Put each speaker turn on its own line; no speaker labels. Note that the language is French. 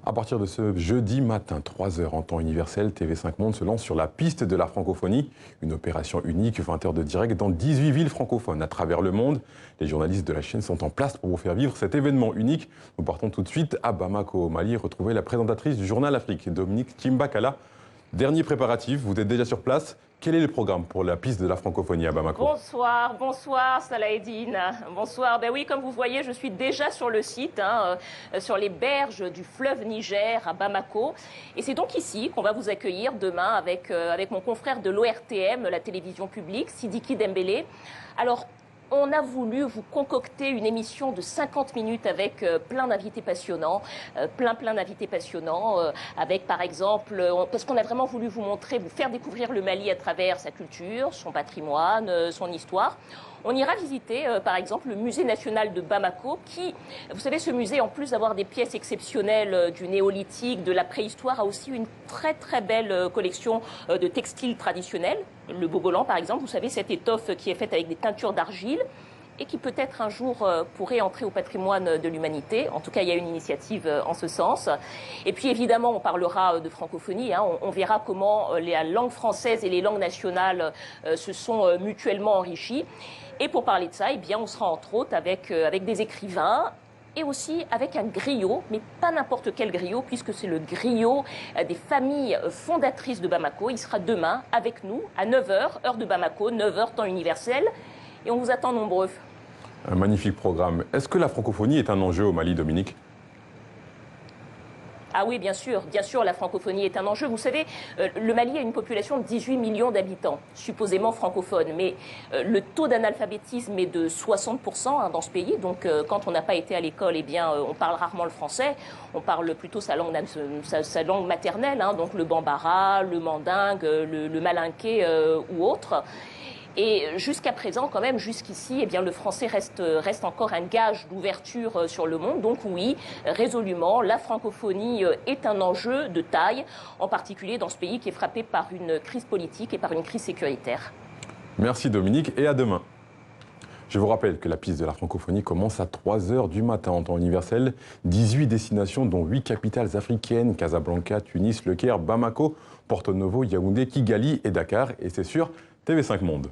À partir de ce jeudi matin, 3 h en temps universel, TV5 Monde se lance sur la piste de la francophonie. Une opération unique, 20 heures de direct dans 18 villes francophones à travers le monde. Les journalistes de la chaîne sont en place pour vous faire vivre cet événement unique. Nous partons tout de suite à Bamako, au Mali, retrouver la présentatrice du journal Afrique, Dominique Timbakala. Dernier préparatif, vous êtes déjà sur place. Quel est le programme pour la piste de la francophonie à Bamako?
Bonsoir Salahedine. Bonsoir. Ben oui, comme vous voyez, je suis déjà sur le site, sur les berges du fleuve Niger à Bamako. Et c'est donc ici qu'on va vous accueillir demain avec mon confrère de l'ORTM, la télévision publique, Sidiki Dembélé. Alors, on a voulu vous concocter une émission de 50 minutes avec plein d'invités passionnants, plein d'invités passionnants, avec par exemple, parce qu'on a vraiment voulu vous montrer, vous faire découvrir le Mali à travers sa culture, son patrimoine, son histoire. On ira visiter, par exemple, le musée national de Bamako qui, vous savez, ce musée, en plus d'avoir des pièces exceptionnelles du néolithique, de la préhistoire, a aussi une très belle collection de textiles traditionnels. Le bogolan, par exemple, vous savez, cette étoffe qui est faite avec des teintures d'argile et qui peut-être un jour pourrait entrer au patrimoine de l'humanité. En tout cas, il y a une initiative en ce sens. Et puis évidemment, on parlera de francophonie. On verra comment la langue française et les langues nationales se sont mutuellement enrichies. Et pour parler de ça, eh bien, on sera entre autres avec des écrivains et aussi avec un griot, mais pas n'importe quel griot, puisque c'est le griot des familles fondatrices de Bamako. Il sera demain avec nous à 9 h, heure de Bamako, 9 h, temps universel. Et on vous attend nombreux.
Un magnifique programme. Est-ce que la francophonie est un enjeu au Mali, Dominique ?
Ah oui, bien sûr, la francophonie est un enjeu. Vous savez, le Mali a une population de 18 millions d'habitants, supposément francophones, mais le taux d'analphabétisme est de 60% dans ce pays. Donc, quand on n'a pas été à l'école, eh bien, on parle rarement le français. On parle plutôt sa langue maternelle, donc le bambara, le mandingue, le malinké ou autre. Et jusqu'à présent, quand même, jusqu'ici, eh bien, le français reste encore un gage d'ouverture sur le monde. Donc oui, résolument, la francophonie est un enjeu de taille, en particulier dans ce pays qui est frappé par une crise politique et par une crise sécuritaire.
Merci Dominique et à demain. Je vous rappelle que la piste de la francophonie commence à 3 h du matin en temps universel. 18 destinations, dont 8 capitales africaines, Casablanca, Tunis, Le Caire, Bamako, Porto Novo, Yaoundé, Kigali et Dakar. Et c'est sur TV5 Monde.